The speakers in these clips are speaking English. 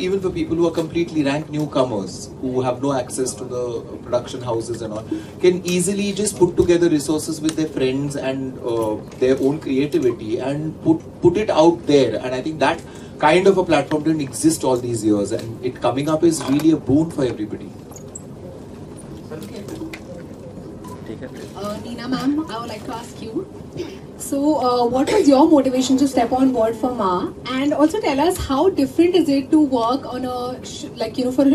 even for people who are completely rank newcomers, who have no access to the production houses and all, can easily just put together resources with their friends and their own creativity and put it out there. And I think that kind of a platform didn't exist all these years, and it coming up is really a boon for everybody. Neena ma'am, I would like to ask you. So, what was your motivation to step on board for Ma? And also tell us how different is it to work on a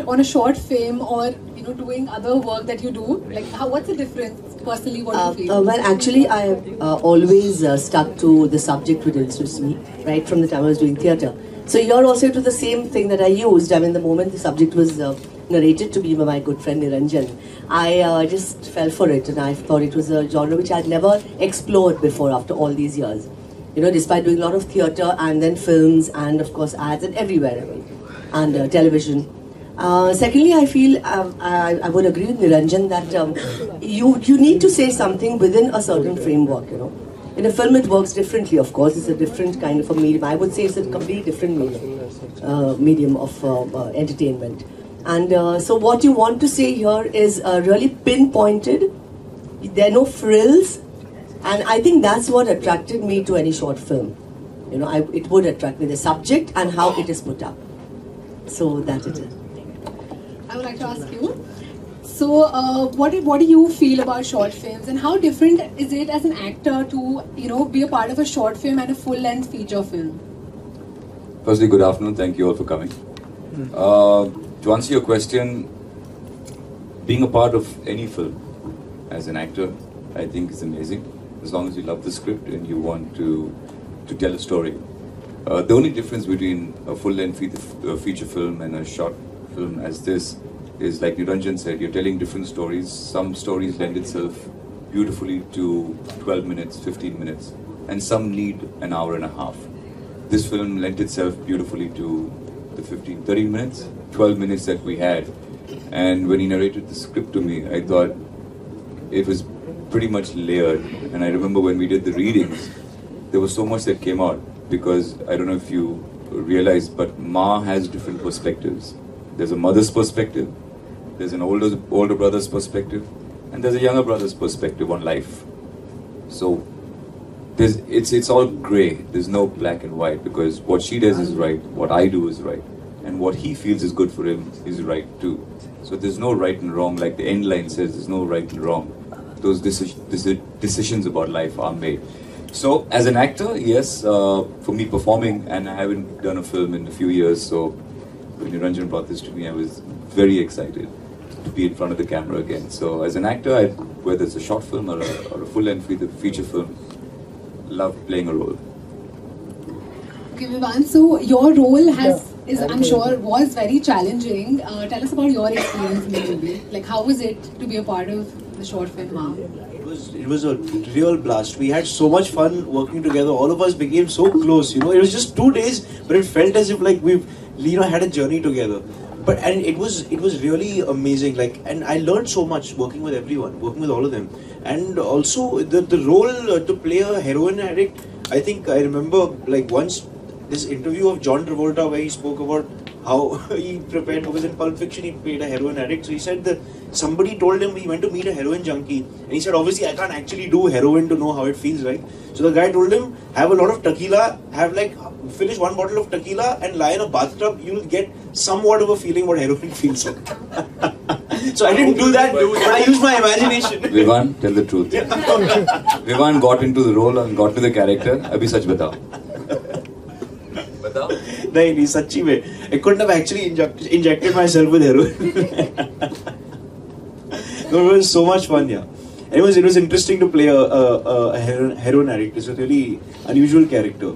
on a short film, or doing other work that you do? Like, what's the difference personally? What do you feel? Well, actually, I have always stuck to the subject which interests me right from the time I was doing theatre. So here also it was the same thing that I used. I mean, the moment the subject was narrated to me by my good friend Niranjan, I just fell for it, and I thought it was a genre which I had never explored before after all these years. Despite doing a lot of theatre and then films and of course ads and everywhere, and television. Secondly, I feel I would agree with Niranjan that you need to say something within a certain framework. In a film, it works differently, of course. It's a different kind of a medium. I would say it's a completely different medium of entertainment. And so what you want to say here is really pinpointed. There are no frills. And I think that's what attracted me to any short film. It would attract me, the subject and how it is put up. So that it is. I would like to ask you. So, what do you feel about short films, and how different is it as an actor to be a part of a short film and a full-length feature film? Firstly, good afternoon. Thank you all for coming. To answer your question, being a part of any film as an actor, I think is amazing. As long as you love the script and you want to tell a story. The only difference between a full-length feature film and a short film as this is, like Niranjan said, you're telling different stories. Some stories lend itself beautifully to 12 minutes, 15 minutes, and some need an hour and a half. This film lent itself beautifully to the 15, 13 minutes, 12 minutes that we had. And when he narrated the script to me, I thought it was pretty much layered. And I remember when we did the readings, there was so much that came out, because I don't know if you realize, but Ma has different perspectives. There's a mother's perspective, there's an older brother's perspective, and there's a younger brother's perspective on life. So it's all grey. There's no black and white, because what she does is right, what I do is right, and what he feels is good for him is right too. So there's no right and wrong. Like the end line says, there's no right and wrong. Those decisions about life are made. So as an actor, yes, for me performing, and I haven't done a film in a few years, so when Niranjan brought this to me, I was very excited to be in front of the camera again. So as an actor, whether it's a short film or a full-length feature film, love playing a role. Okay, Vivan, so your role I'm sure, was very challenging. Tell us about your experience in the movie. Like, how was it to be a part of the short film, Ma? It was a real blast. We had so much fun working together. All of us became so close. It was just 2 days, but it felt as if like we've had a journey together. And it was really amazing. And I learned so much working with everyone, working with all of them, and also the role to play a heroin addict. I think I remember once this interview of John Travolta where he spoke about how he prepared, because in Pulp Fiction he played a heroin addict. So he said that somebody told him he went to meet a heroin junkie, and he said, obviously I can't actually do heroin to know how it feels, right? So the guy told him, have a lot of tequila, finish 1 bottle of tequila and lie in a bathtub, you'll get somewhat of a feeling what heroin feels like. So I didn't do that, but I used my imagination. Vivan, tell the truth. Vivan got into the role and got to the character. Abhi sach batao. No, sachi mein. I couldn't have actually injected myself with heroin. No, it was so much fun, yeah. And it was interesting to play a heroin addict. It's a really unusual character.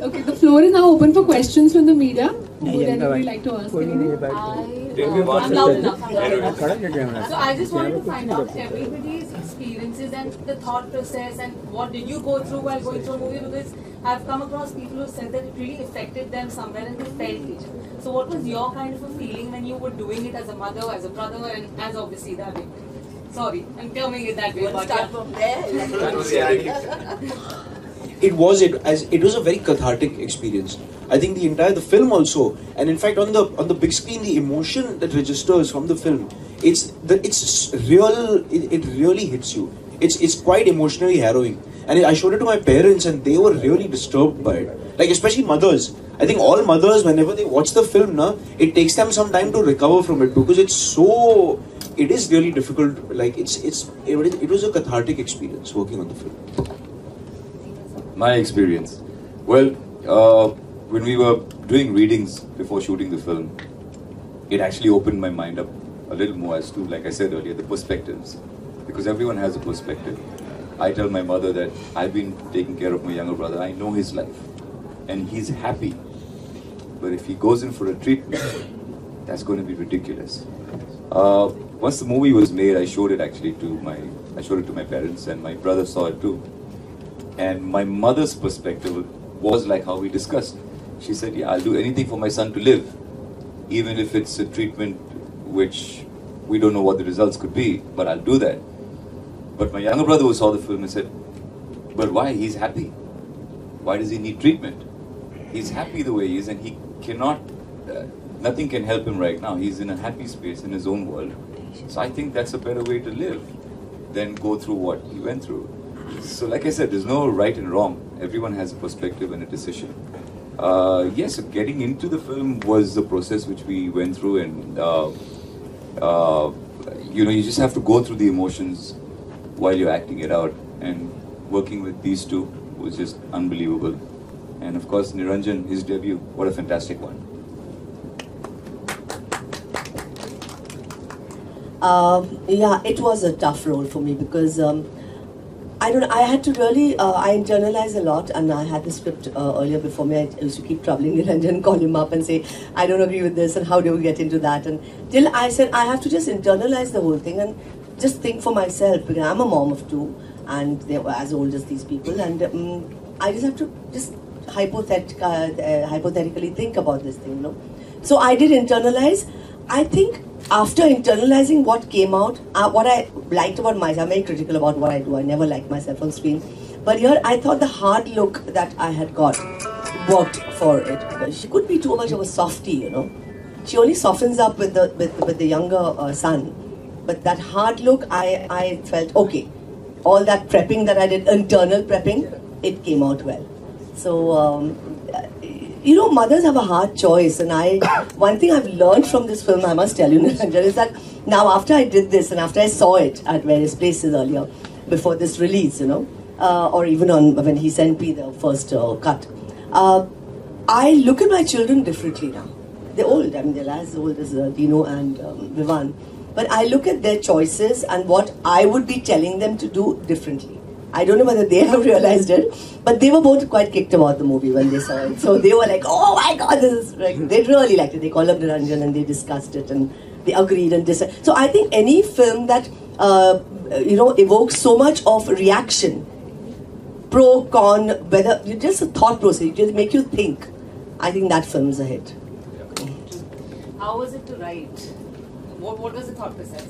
Okay, the floor is now open for questions from the media. Would anybody like to ask anything? I'm loud enough. So I just wanted to find out everybody's experiences and the thought process, and what did you go through while going through a movie, because I've come across people who said that it really affected them somewhere and they felt it. So what was your kind of a feeling when you were doing it as a mother, as a brother, and as obviously that way? Sorry, I'm terming it that way. Start from there. it was a very cathartic experience. I think the film also, and in fact on the big screen, the emotion that registers from the film, it's real. It really hits you. It's quite emotionally harrowing. And I showed it to my parents, and they were really disturbed by it. Like, especially mothers. I think all mothers, whenever they watch the film, it takes them some time to recover from it, because it is really difficult. Like, it was a cathartic experience working on the film. My experience. Well, when we were doing readings before shooting the film, it actually opened my mind up a little more as to, like I said earlier, the perspectives. Because everyone has a perspective. I tell my mother that I've been taking care of my younger brother. I know his life. And he's happy. But if he goes in for a treatment, that's going to be ridiculous. Once the movie was made, I showed it to my parents, and my brother saw it too. And my mother's perspective was like how we discussed. She said, yeah, I'll do anything for my son to live. Even if it's a treatment which we don't know what the results could be, but I'll do that. But my younger brother who saw the film and said, but why? He's happy. Why does he need treatment? He's happy the way he is, and he cannot, nothing can help him right now. He's in a happy space in his own world. So I think that's a better way to live than go through what he went through. So like I said, there's no right and wrong. Everyone has a perspective and a decision. Yes, getting into the film was the process which we went through, and you just have to go through the emotions while you're acting it out. And working with these two was just unbelievable. And of course, Niranjan, his debut, what a fantastic one. Yeah, it was a tough role for me because I had to really, I internalize a lot, and I had the script earlier before me. I used to keep troubling Niranjan, call him up and say, I don't agree with this, and how do we get into that? And till I said, I have to just internalize the whole thing and just think for myself, because I'm a mom of two, and they were as old as these people, and I just have to just hypothetically think about this thing, So I did internalize. I think after internalizing what came out, what I liked about myself, I'm very critical about what I do. I never liked myself on screen. But here, I thought the hard look that I had got worked for it. Because she could be too much of a softie, She only softens up with the younger son. But that hard look, I felt, okay. All that prepping that I did, internal prepping, it came out well. So, mothers have a hard choice, and one thing I've learned from this film, I must tell you, Niranjan, is that now after I did this and after I saw it at various places earlier, before this release, or even when he sent me the first cut, I look at my children differently now. They're old, they're as old as Dino and Vivan, but I look at their choices and what I would be telling them to do differently. I don't know whether they have realized it, but they were both quite kicked about the movie when they saw it. So they were like, oh my God, this is like, they really liked it. They called up Niranjan and they discussed it and they agreed and decided. So I think any film that, evokes so much of reaction, pro, con, whether, just a thought process, just make you think, I think that film's a hit. How was it to write? What was the thought process?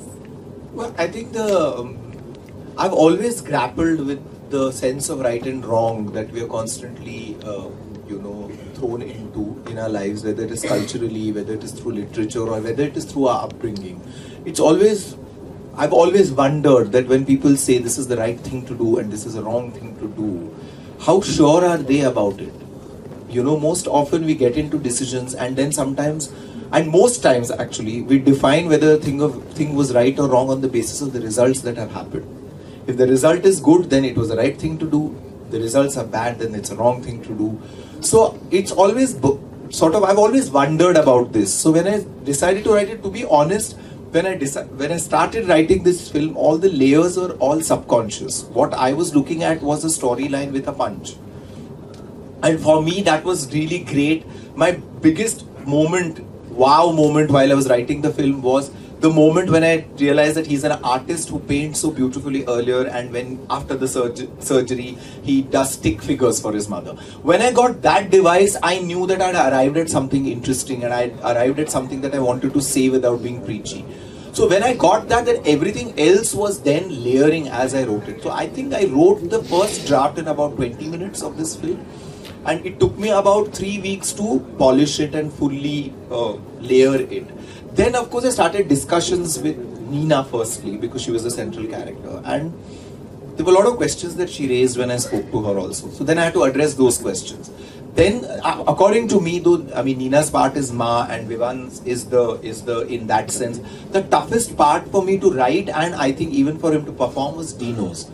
Well, I think I've always grappled with the sense of right and wrong that we are constantly, thrown into in our lives, whether it is culturally, whether it is through literature, or whether it is through our upbringing. I've always wondered that when people say this is the right thing to do and this is the wrong thing to do, how sure are they about it? Most often we get into decisions, and then sometimes, and most times actually, we define whether a thing was right or wrong on the basis of the results that have happened. If the result is good, then it was the right thing to do. The results are bad, then it's a wrong thing to do. So it's always I've always wondered about this. So when I decided to write it, to be honest, when I started writing this film, all the layers were all subconscious. What I was looking at was a storyline with a punch. And for me, that was really great. My biggest wow moment while I was writing the film was the moment when I realized that he's an artist who paints so beautifully earlier, and when after the surgery he does stick figures for his mother. When I got that device, I knew that I'd arrived at something interesting, and I'd arrived at something that I wanted to say without being preachy. So when I got that, then everything else was then layering as I wrote it. So I think I wrote the first draft in about 20 minutes of this film, and it took me about 3 weeks to polish it and fully layer it. Then of course I started discussions with Nina firstly, because she was the central character, and there were a lot of questions that she raised when I spoke to her also. So then I had to address those questions. Then, according to me, though, I mean, Nina's part is Ma and Vivan's is the in that sense the toughest part for me to write, and I think even for him to perform was Dino's,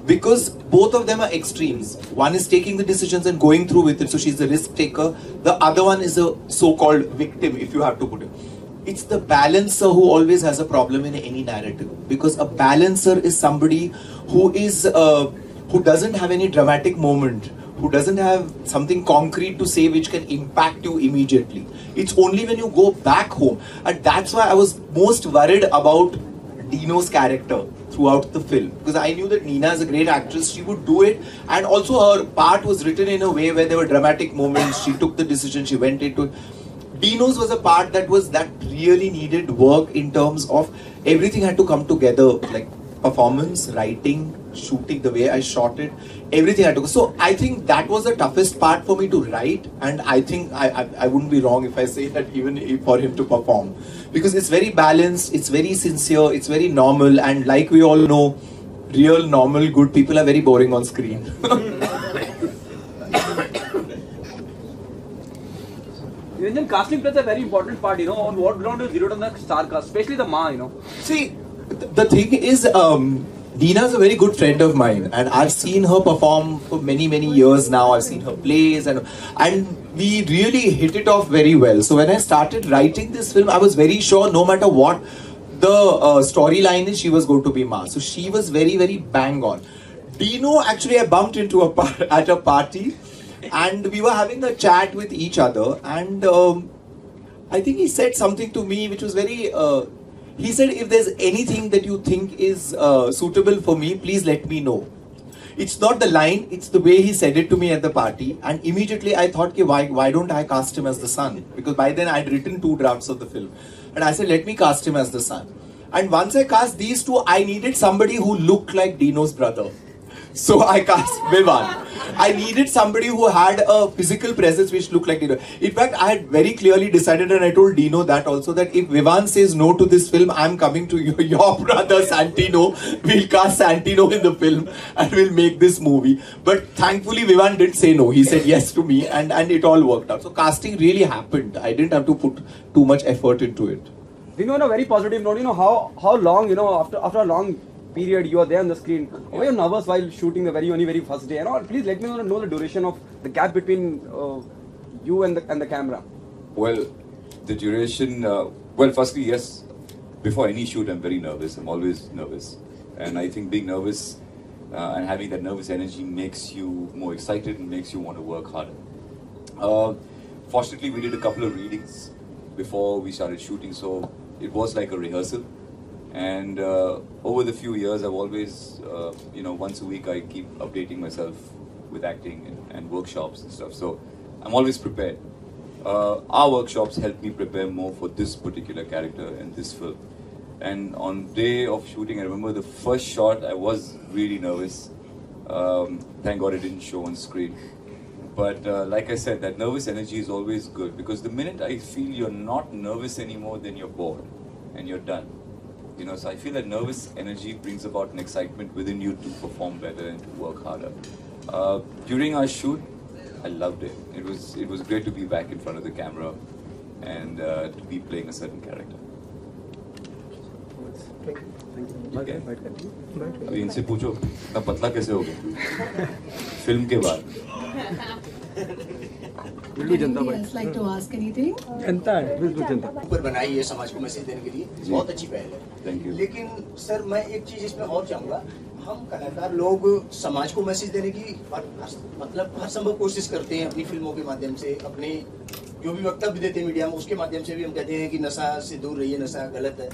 because both of them are extremes. One is taking the decisions and going through with it, so she's the risk taker. The other one is a so-called victim, if you have to put it. It's the balancer who always has a problem in any narrative, because a balancer is somebody who is who doesn't have any dramatic moment, who doesn't have something concrete to say which can impact you immediately. It's only when you go back home, and that's why I was most worried about Dino's character throughout the film, because I knew that Nina is a great actress, she would do it, and also her part was written in a way where there were dramatic moments, she took the decision, she went into it. Dino's was a part that really needed work in terms of everything had to come together, like performance, writing, shooting, the way I shot it, everything had to go. So I think that was the toughest part for me to write, and I think I wouldn't be wrong if I say that even for him to perform, because it's very balanced, it's very sincere, it's very normal, and like we all know, real normal good people are very boring on screen. Niranjan, casting plays a very important part, on what ground you zeroed on the star cast, especially the Ma, See, the thing is, Nina's a very good friend of mine, and I've seen her perform for many years now. I've seen her plays, and we really hit it off very well. So when I started writing this film, I was very sure no matter what the storyline is, she was going to be Ma. So she was very bang on. Dino, actually I bumped into at a party, and we were having a chat with each other, and I think he said something to me which was very he said, if there's anything that you think is suitable for me, please let me know. It's not the line, it's the way he said it to me at the party, and immediately I thought, why don't I cast him as the son? Because by then I'd written 2 drafts of the film, and I said, let me cast him as the son. And once I cast these 2, I needed somebody who looked like Dino's brother. So I cast Vivan. I needed somebody who had a physical presence which looked like Dino. In fact, I had very clearly decided, and I told Dino that also, that if Vivan says no to this film, I'm coming to your brother Santino. We'll cast Santino in the film and we'll make this movie. But thankfully, Vivan didn't say no. He said yes to me, and it all worked out. So casting really happened. I didn't have to put too much effort into it. Dino, on a very positive note, how long, after a long period you are there on the screen, were you nervous while shooting the very first day? Please let me know the duration of the gap between you and the camera. Well, the duration, firstly, yes, before any shoot I'm very nervous. I'm always nervous, and I think being nervous and having that nervous energy makes you more excited and makes you want to work harder. Fortunately, we did a couple of readings before we started shooting, so it was like a rehearsal. And over the few years, I've always, once a week I keep updating myself with acting and workshops and stuff. So I'm always prepared. Our workshops help me prepare more for this particular character and this film. And on day of shooting, I remember the first shot, I was really nervous. Thank God it didn't show on screen. But like I said, that nervous energy is always good, because the minute I feel you're not nervous anymore, then you're bored and you're done. So I feel that nervous energy brings about an excitement within you to perform better and to work harder. During our shoot, I loved it. It was great to be back in front of the camera and to be playing a certain character. अभी इनसे पूछो इतना पतला कैसे हो गया film के बाद like to ask anything? जनता है बिल्कुल जनता ऊपर बनाई है समाज को मैसेज देने के लिए बहुत अच्छी पहल है। Thank you. लेकिन सर मैं एक चीज इसमें और चाहूँगा, हम कलाकार लोग समाज को मैसेज देने की मतलब हर संभव कोशिश करते हैं अपनी फिल्मों के माध्यम से, अपने जो भी वक्तव्य देते हैं मीडिया में उसके माध्यम से भी हम कहते हैं कि नशा से दूर रहिए, नशा गलत है।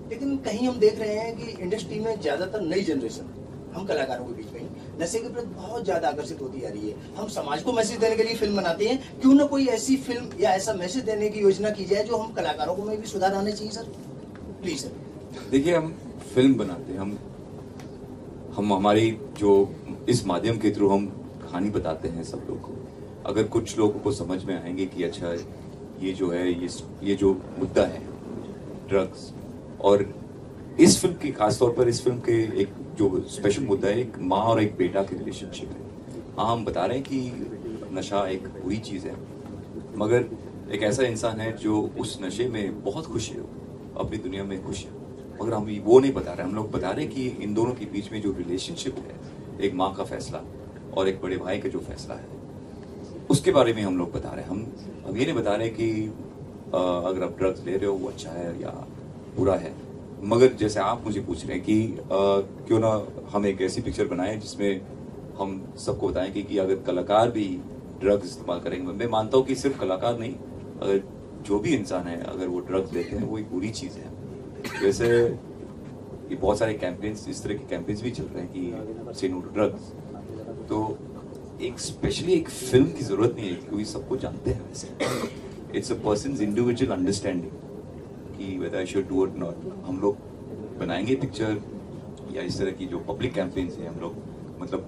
लेकिन कहीं हम देख रहे हैं कि इंडस्ट्री में ज्यादातर नई जनरेशन हम कलाकारों के बीच में नशे के प्रति बहुत ज्यादा आकर्षित होती जा रही है। हम समाज को मैसेज देने के लिए फिल्म बनाते हैं, क्यों ना कोई ऐसी फिल्म या ऐसा मैसेज देने की योजना की जाए जो हम कलाकारों को में भी सुधार आने चाहिए सर। Please sir. देखिए, हम फिल्म बनाते हैं, हम हमारी जो इस माध्यम के थ्रू हम कहानी बताते हैं सब लोग को। अगर कुछ लोगों को समझ में आएंगे कि अच्छा ये जो है ये जो मुद्दा है ड्रग्स, और इस फिल्म की खासतौर पर इस फिल्म के एक जो स्पेशल मुद्दा है एक माँ और एक बेटा की रिलेशनशिप है। हाँ, हम बता रहे हैं कि नशा एक बुरी चीज़ है, मगर एक ऐसा इंसान है जो उस नशे में बहुत खुश है, अपनी दुनिया में खुश है, मगर हम वो नहीं बता रहे। हम लोग बता रहे हैं कि इन दोनों के बीच में जो रिलेशनशिप है, एक माँ का फैसला और एक बड़े भाई का जो फैसला है, उसके बारे में हम लोग बता रहे हैं। हम ये नहीं बता रहे कि अगर आप ड्रग्स ले रहे हो वो अच्छा है या बुरा है, मगर जैसे आप मुझे पूछ रहे हैं कि क्यों ना हम एक ऐसी पिक्चर बनाएं जिसमें हम सबको बताएं कि अगर कलाकार भी ड्रग्स इस्तेमाल करेंगे, मैं मानता हूँ कि सिर्फ कलाकार नहीं, अगर जो भी इंसान है अगर वो ड्रग्स लेते हैं वो एक बुरी चीज़ है। जैसे ये बहुत सारे कैंपेन्स, इस तरह के कैंपेन्स भी चल रहे हैं कि से नो टू ड्रग्स, तो एक स्पेशली एक फिल्म की जरूरत नहीं है क्योंकि सबको जानते हैं वैसे। It's a person's individual understanding कि whether I should do it not. हम लोग बनाएंगे पिक्चर या इस तरह की जो पब्लिक कैंपेन्स हैं, हम लोग मतलब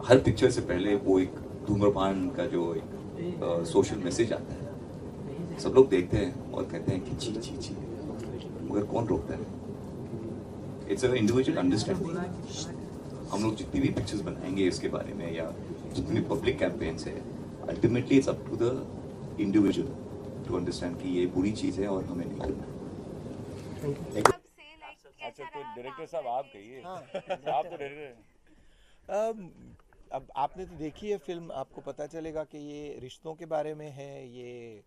हर पिक्चर से पहले वो एक धूम्रपान का जो एक सोशल मैसेज आता है, सब लोग देखते हैं और कहते हैं कि ची ची ची, मगर कौन रोकता है? It's a individual understanding. हम लोग जितनी भी पिक्चर्स बनाएंगे इसके बारे में या जितनी भी पब्लिक कैंपेन्स है, ultimately it's up to the individual to understand कि ये बुरी चीज़ है और हमें नहीं करना। अच्छा, तो डायरेक्टर साहब आप कहिए। आप तो डायरेक्टर। अब आपने तो देखी है फिल्म, आपको पता चलेगा कि ये रिश्तों के बारे में है, ये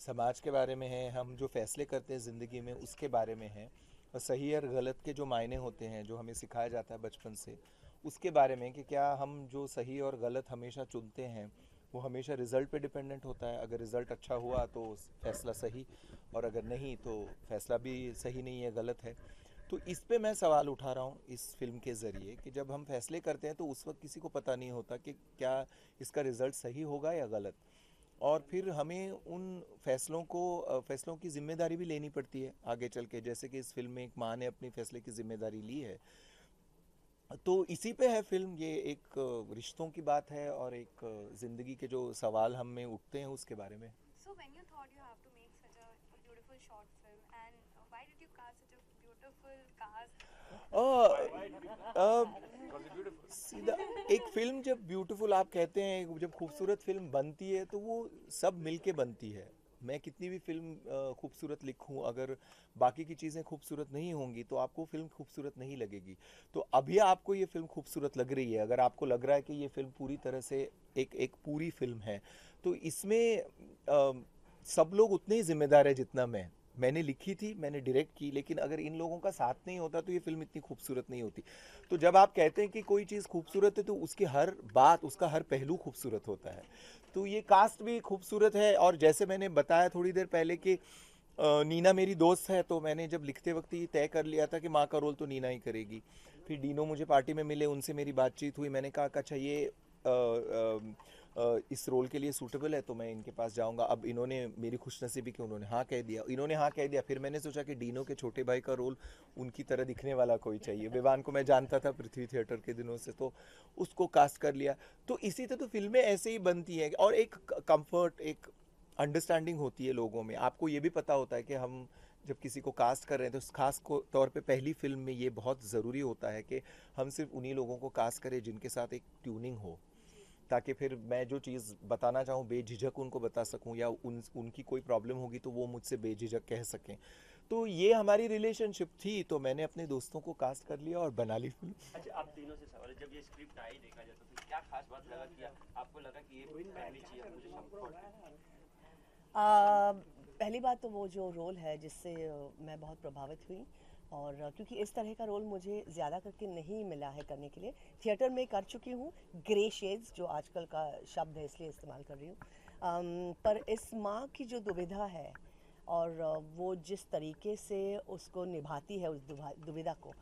समाज के बारे में है, हम जो फैसले करते हैं ज़िंदगी में उसके बारे में है, और सही और गलत के जो मायने होते हैं जो हमें सिखाया जाता है बचपन से, उसके बारे में कि क्या हम जो सही और गलत हमेशा चुनते हैं वो हमेशा रिज़ल्ट पे डिपेंडेंट होता है। अगर रिज़ल्ट अच्छा हुआ तो फैसला सही, और अगर नहीं तो फैसला भी सही नहीं है, गलत है। तो इस पे मैं सवाल उठा रहा हूँ इस फिल्म के ज़रिए कि जब हम फैसले करते हैं तो उस वक्त किसी को पता नहीं होता कि क्या इसका रिज़ल्ट सही होगा या गलत, और फिर हमें उन फैसलों की जिम्मेदारी भी लेनी पड़ती है आगे चल के। जैसे कि इस फिल्म में एक माँ ने अपने फैसले की जिम्मेदारी ली है, तो इसी पे है फिल्म। ये एक रिश्तों की बात है और एक ज़िंदगी के जो सवाल हम में उठते हैं उसके बारे में। So when you thought you have to make such a beautiful short film, and why did you cast such a beautiful cast? सीधा एक फिल्म जब ब्यूटीफुल आप कहते हैं, जब खूबसूरत फिल्म बनती है तो वो सब मिलके बनती है। मैं कितनी भी फिल्म खूबसूरत लिखूं, अगर बाकी की चीज़ें खूबसूरत नहीं होंगी तो आपको फिल्म खूबसूरत नहीं लगेगी। तो अभी आपको ये फिल्म खूबसूरत लग रही है, अगर आपको लग रहा है कि ये फिल्म पूरी तरह से एक पूरी फिल्म है, तो इसमें सब लोग उतने ही जिम्मेदार है जितना मैंने लिखी थी, मैंने डायरेक्ट की, लेकिन अगर इन लोगों का साथ नहीं होता तो ये फिल्म इतनी खूबसूरत नहीं होती। तो जब आप कहते हैं कि कोई चीज़ खूबसूरत है तो उसकी हर बात, उसका हर पहलू खूबसूरत होता है। तो ये कास्ट भी खूबसूरत है, और जैसे मैंने बताया थोड़ी देर पहले कि नीना मेरी दोस्त है, तो मैंने जब लिखते वक्त ही तय कर लिया था कि माँ का रोल तो नीना ही करेगी। फिर डीनो मुझे पार्टी में मिले, उनसे मेरी बातचीत हुई, मैंने कहा अच्छा ये इस रोल के लिए सूटेबल है तो मैं इनके पास जाऊंगा। अब इन्होंने, मेरी खुशनसीबी कि उन्होंने हाँ कह दिया, इन्होंने हाँ कह दिया। फिर मैंने सोचा कि डीनो के छोटे भाई का रोल उनकी तरह दिखने वाला कोई चाहिए। विवान को मैं जानता था पृथ्वी थिएटर के दिनों से, तो उसको कास्ट कर लिया। तो इसी तरह तो फिल्में ऐसे ही बनती हैं, और एक कंफर्ट, एक अंडरस्टैंडिंग होती है लोगों में। आपको ये भी पता होता है कि हम जब किसी को कास्ट कर रहे हैं तो खास तौर पे पहली फिल्म में ये बहुत ज़रूरी होता है कि हम सिर्फ उन्हीं लोगों को कास्ट करें जिनके साथ एक ट्यूनिंग हो, ताकि फिर मैं जो चीज़ बताना चाहूँ बेझिझक उनको बता सकूँ, या उनकी कोई प्रॉब्लम होगी तो वो मुझसे बेझिझक कह सकें। तो ये हमारी रिलेशनशिप थी, तो मैंने अपने दोस्तों को कास्ट कर लिया और बना ली फिल्म। अच्छा, आप तीनों से सवाल है, जब ये स्क्रिप्ट आई देखा जाए तो क्या खास बात लगा कि आपको लगा कि ये पहली चीज़ मुझे पहली बात तो वो जो रोल है जिससे मैं बहुत प्रभावित हुई, और क्योंकि इस तरह का रोल मुझे ज़्यादा करके नहीं मिला है करने के लिए। थिएटर में कर चुकी हूँ, ग्रे शेड्स जो आजकल का शब्द है इसलिए इस्तेमाल कर रही हूँ, पर इस माँ की जो दुविधा है और वो जिस तरीके से उसको निभाती है उस दुविधा को,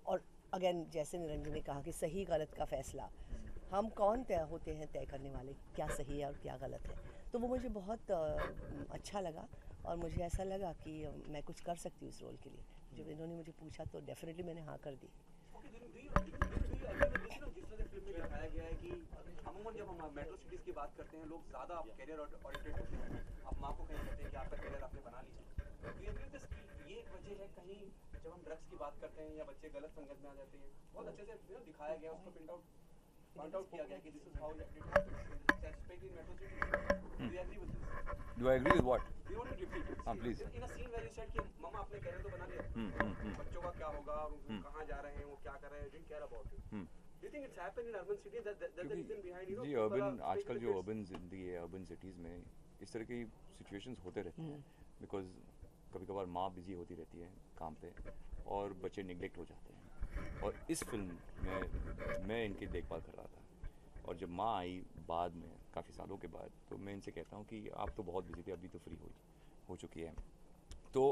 और अगेन जैसे निरंजन ने कहा कि सही गलत का फैसला, हम कौन तय होते हैं तय करने वाले क्या सही है और क्या गलत है। तो वो मुझे बहुत अच्छा लगा और मुझे ऐसा लगा कि मैं कुछ कर सकती हूँ इस रोल के लिए। जब इन्होंने मुझे पूछा तो डेफिनेटली मैंने हाँ कर दी। दिखाया गया है कि अमूमन जब हम मेट्रो सिटीज की बात करते हैं लोग ज़्यादा कैरियर ओरिएंटेड होते हैं। आप माँ को कहीं कहते हैं कि आपका कैरियर आपने बना लिया। तो ये एक वजह है कहीं जब हम ड्रग्स की बात करते हैं या बच्चे गलत संगत में आ जाते हैं, बहुत अच्छे से दिखाया गया, उसको पॉइंट आउट किया गया कि this is how it specially in metro cities. Do you agree with this? Do I agree with what? We want to repeat it. Please. In a scene where you said कि मम्मा आपने career तो बना लिया, बच्चों का क्या होगा, कहाँ जा रहे हैं, वो क्या कर रहे हैं, didn't care about it. Do you think it's happened in urban cities? That's the reason behind, you know? Ji urban आजकल जो urban जिंदगी है, urban cities में इस तरह की situations होते रहते हैं, because कभी-कभार माँ बिजी होती रहती है काम पे और बच्चे निगलेक्ट हो जाते हैं। और इस फिल्म में मैं इनकी देखभाल कर रहा था और जब माँ आई बाद में काफ़ी सालों के बाद, तो मैं इनसे कहता हूँ कि आप तो बहुत बिजी थे, अभी तो फ्री हो चुकी है। तो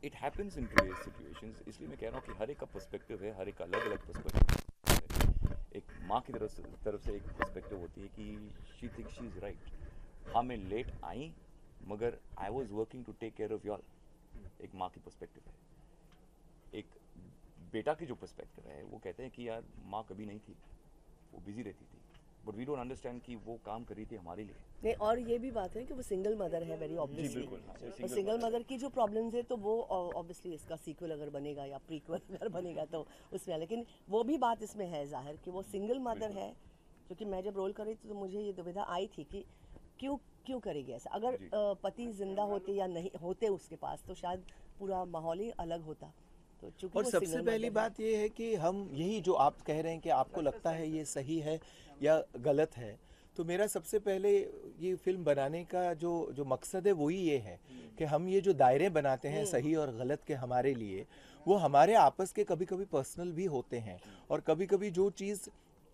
it happens in today's situations, इसलिए मैं कह रहा हूँ कि हर एक का पर्सपेक्टिव है, हर एक अलग-अलग पर्सपेक्टिव है। एक माँ की तरफ से एक पर्सपेक्टिव होती है कि she think she is right. हाँ मैं लेट आई मगर I was working to take care of y'all, एक माँ की पर्सपेक्टिव है। एक बेटा की जो पर्सपेक्टिव है वो कहते हैं कि यार माँ कभी नहीं थी, वो बिजी रहती थी, बट वी डोंट अंडरस्टैंड कि वो काम कर रही थी हमारे लिए। नहीं, और ये भी बात है कि वो सिंगल मदर है वेरी ऑब्वियसली। और सिंगल मदर की जो प्रॉब्लम्स है तो वो ऑब्वियसली इसका सीक्वल अगर बनेगा या प्रीक्वल अगर बनेगा तो उसमें, लेकिन वो भी बात इसमें है जाहिर कि वो सिंगल मदर है। क्योंकि मैं जब रोल कर रही थी तो मुझे ये दुविधा आई थी कि क्यों करेगी ऐसा। अगर पति जिंदा होते या नहीं होते उसके पास तो शायद पूरा माहौल ही अलग होता। तो और सबसे पहली बात ये है कि हम यही जो आप कह रहे हैं कि आपको लगता है ये सही है या गलत है, तो मेरा सबसे पहले ये फिल्म बनाने का जो मकसद है वही ये है कि हम ये जो दायरे बनाते हैं सही और गलत के हमारे लिए, वो हमारे आपस के कभी कभी पर्सनल भी होते हैं और कभी कभी जो चीज़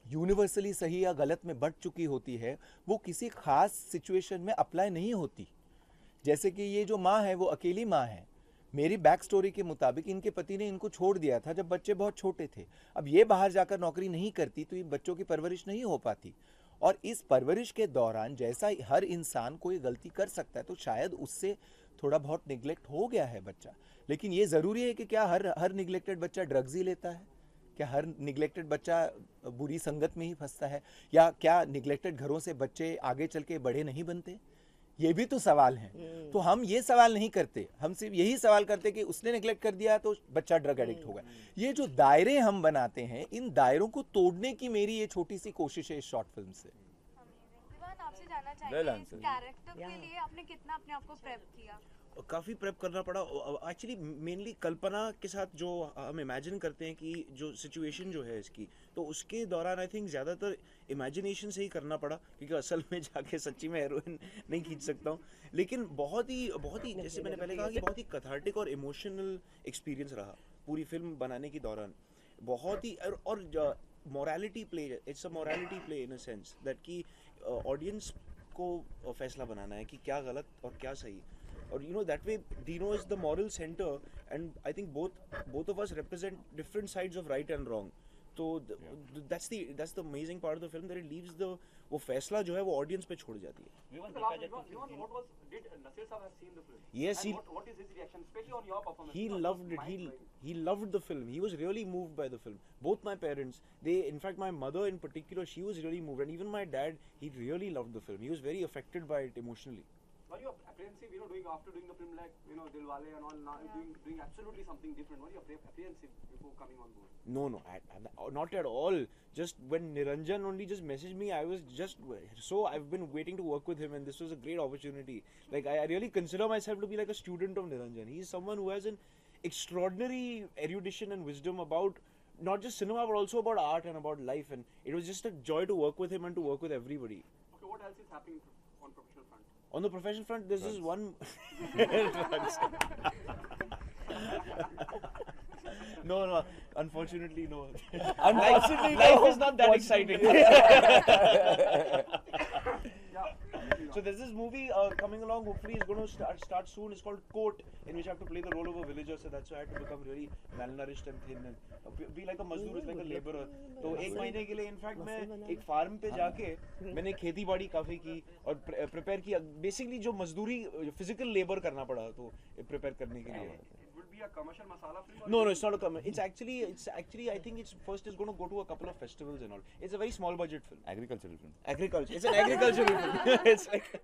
यूनिवर्सली सही या गलत में बंट चुकी होती है वो किसी खास सिचुएशन में अप्लाई नहीं होती। जैसे कि ये जो माँ है वो अकेली माँ है। मेरी बैक स्टोरी के मुताबिक इनके पति ने इनको छोड़ दिया था जब बच्चे बहुत छोटे थे। अब ये बाहर जाकर नौकरी नहीं करती तो इन बच्चों की परवरिश नहीं हो पाती, और इस परवरिश के दौरान जैसा हर इंसान कोई गलती कर सकता है तो शायद उससे थोड़ा बहुत निगलेक्ट हो गया है बच्चा। लेकिन ये ज़रूरी है कि क्या हर निगलेक्टेड बच्चा ड्रग्स ही लेता है? क्या हर निगलेक्टेड बच्चा बुरी संगत में ही फंसता है? या क्या निगलेक्टेड घरों से बच्चे आगे चल के बड़े नहीं बनते? ये भी तो सवाल हैं। तो हम ये सवाल नहीं करते, हम सिर्फ यही सवाल करते कि उसने निगलेक्ट कर दिया तो बच्चा ड्रग एडिक्ट होगा। ये जो दायरे हम बनाते हैं, इन दायरों को तोड़ने की मेरी ये छोटी सी कोशिश है इस शॉर्ट फिल्म से। आपसे जानना चाहिए इस कैरेक्टर के लिए आपने कितना अपने आप को प्रेप किया? काफ़ी प्रेप करना पड़ा एक्चुअली। मेनली कल्पना के साथ जो हम इमेजिन करते हैं कि जो सिचुएशन जो है इसकी, तो उसके दौरान आई थिंक ज़्यादातर इमेजिनेशन से ही करना पड़ा, क्योंकि असल में जाके सच्ची में हेरोइन नहीं खींच सकता हूँ। लेकिन बहुत ही जैसे मैंने पहले कहा कि बहुत ही कैथार्टिक और इमोशनल एक्सपीरियंस रहा पूरी फिल्म बनाने के दौरान। बहुत ही और morality play, it's a morality play in a sense that कि ऑडियंस को फैसला बनाना है कि क्या गलत और क्या सही। और you know that way Dino is the moral center and I think both of us represent different sides of right and wrong. So that's the amazing part of the film that it leaves वो फैसला जो है वो audience पे छोड़ जाती है। Yes, what is his reaction, especially on your performance? He loved it. He loved the film. He was really moved by the film. Both my parents, in fact my mother in particular, she was really moved, and even my dad, he really loved the film. He was very affected by it emotionally. Were you apprehensive, after doing the film like, Dilwale and all, now doing absolutely something different? Were you apprehensive before coming on board? No, not at all. Just when Niranjan only just messaged me, I was just so, I've been waiting to work with him, and this was a great opportunity. Like, I really consider myself to be like a student of Niranjan. He's someone who has an extraordinary erudition and wisdom about not just cinema but also about art and about life, and it was just a joy to work with him and to work with everybody. Okay, what else is happening on professional front? On the professional front, this is one. No, unfortunately, no. Unfortunately, life is not that exciting. So there's this movie coming along. Hopefully, it's going to start soon. It's called Court, in which I have to play the role of a villager. So that's why I had to become really malnourished and thin and be like a mazdoor, is like a laborer. तो एक महीने के लिए in fact मैं एक farm पे जाके मैंने खेती बाड़ी काफी की और प्रिपेयर किया. बेसिकली जो मजदूरी फिजिकल लेबर करना पड़ा तो प्रिपेयर करने के लिए. It would be a commercial masala film? No, it's not a commercial. It's actually I think it's first is going to go to a couple of festivals and all. It's a very small budget film. Agricultural film. Agriculture. It's an agricultural film. It's like